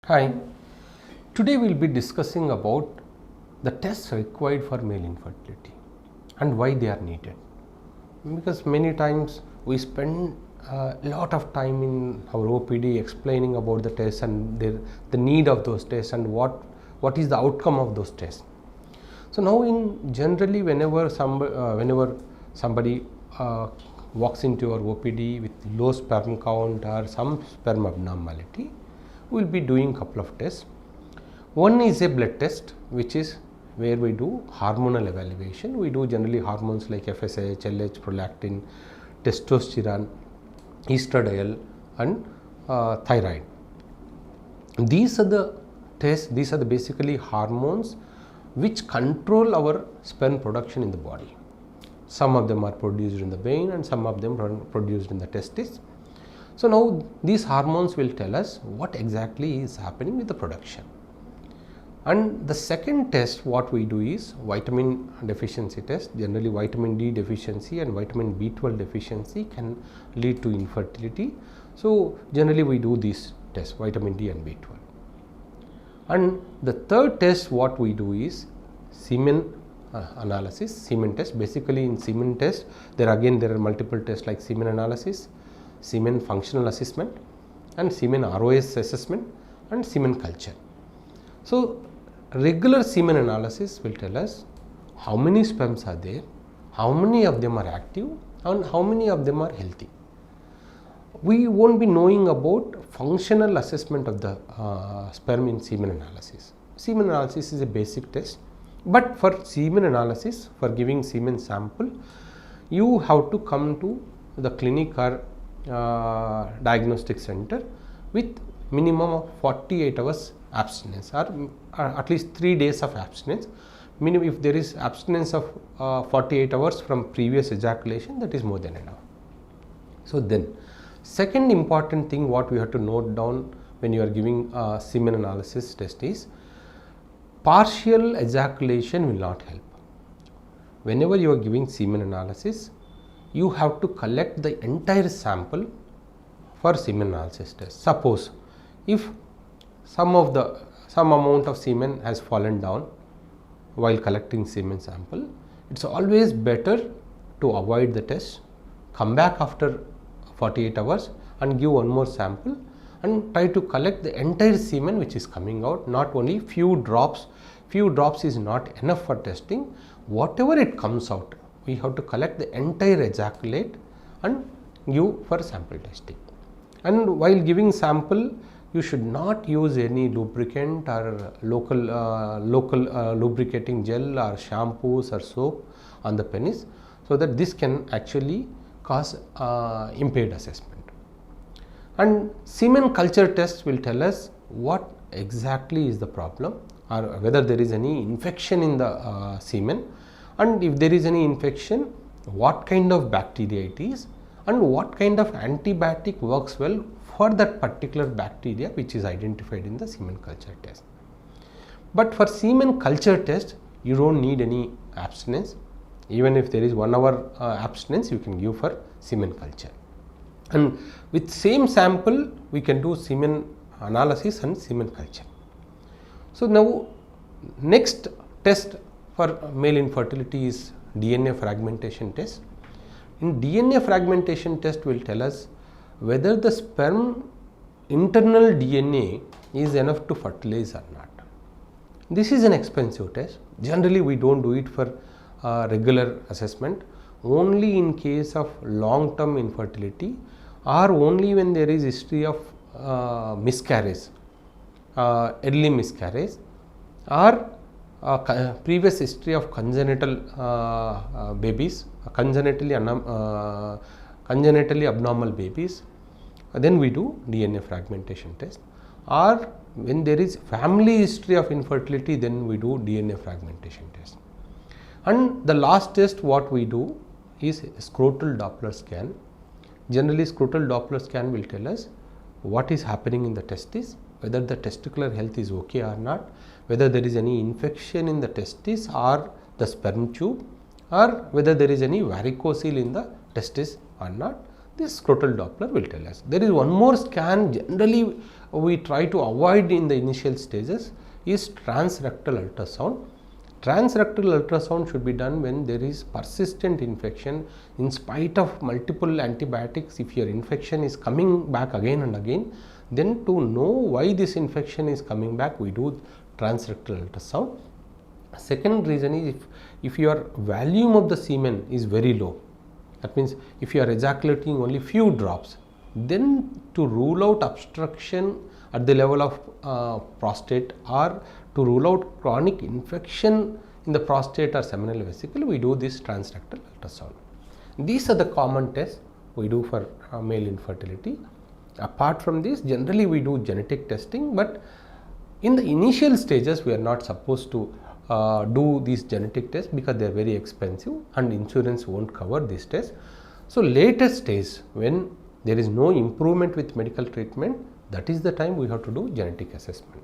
Hi, today we will be discussing about the tests required for male infertility and why they are needed. Because many times we spend a lot of time in our OPD explaining about the tests and the need of those tests and what is the outcome of those tests. So now in generally whenever somebody walks into your OPD with low sperm count or some sperm abnormality, we will be doing couple of tests. One is a blood test, which is where we do hormonal evaluation. We do generally hormones like FSH, LH, prolactin, testosterone, estradiol and thyroid. These are the tests, these are the basically hormones which control our sperm production in the body. Some of them are produced in the vein and some of them are produced in the testis. So now these hormones will tell us what exactly is happening with the production. And the second test what we do is vitamin deficiency test. Generally vitamin D deficiency and vitamin B12 deficiency can lead to infertility. So generally we do these tests, vitamin D and B12. And the third test what we do is semen analysis, semen test. Basically in semen test there are multiple tests like semen analysis, semen functional assessment and semen ROS assessment and semen culture. So regular semen analysis will tell us how many sperms are there, how many of them are active and how many of them are healthy. We won't be knowing about functional assessment of the sperm in semen analysis. Semen analysis is a basic test, but for semen analysis, for giving semen sample, you have to come to the clinic or diagnostic center with minimum of 48 hours abstinence or at least 3 days of abstinence. Minimum, if there is abstinence of 48 hours from previous ejaculation, that is more than enough. So then second important thing what we have to note down when you are giving semen analysis test is partial ejaculation will not help. Whenever you are giving semen analysis, you have to collect the entire sample for semen analysis test. Suppose if some amount of semen has fallen down while collecting semen sample, it's always better to avoid the test, come back after 48 hours and give one more sample and try to collect the entire semen which is coming out, not only few drops. Few drops is not enough for testing. Whatever it comes out, we have to collect the entire ejaculate and give for sample testing. And while giving sample, you should not use any lubricant or local lubricating gel or shampoos or soap on the penis, so that this can actually cause impaired assessment. And semen culture test will tell us what exactly is the problem or whether there is any infection in the semen, and if there is any infection, what kind of bacteria it is and what kind of antibiotic works well for that particular bacteria which is identified in the semen culture test. But for semen culture test, you don't need any abstinence. Even if there is 1 hour abstinence, you can give for semen culture. And with same sample, we can do semen analysis and semen culture. So now next test for male infertility is DNA fragmentation test. In DNA fragmentation test will tell us whether the sperm internal DNA is enough to fertilize or not. This is an expensive test. Generally we don't do it for regular assessment, only in case of long term infertility or only when there is history of miscarriage, early miscarriage or previous history of congenital babies, congenitally abnormal babies, then we do DNA fragmentation test, or when there is family history of infertility, then we do DNA fragmentation test. And the last test what we do is scrotal Doppler scan. Generally scrotal Doppler scan will tell us what is happening in the testis, whether the testicular health is okay or not, whether there is any infection in the testis or the sperm tube, or whether there is any varicocele in the testis or not. this scrotal Doppler will tell us. There is one more scan generally we try to avoid in the initial stages is transrectal ultrasound. Transrectal ultrasound should be done when there is persistent infection in spite of multiple antibiotics. If your infection is coming back again and again, then to know why this infection is coming back, we do transrectal ultrasound. Second reason is if your volume of the semen is very low, that means if you are ejaculating only few drops, then to rule out obstruction at the level of prostate or to rule out chronic infection in the prostate or seminal vesicle, we do this transrectal ultrasound. These are the common tests we do for male infertility. Apart from this, generally we do genetic testing, but in the initial stages we are not supposed to do these genetic tests because they are very expensive and insurance won't cover these tests. So later stage, when there is no improvement with medical treatment, that is the time we have to do genetic assessment.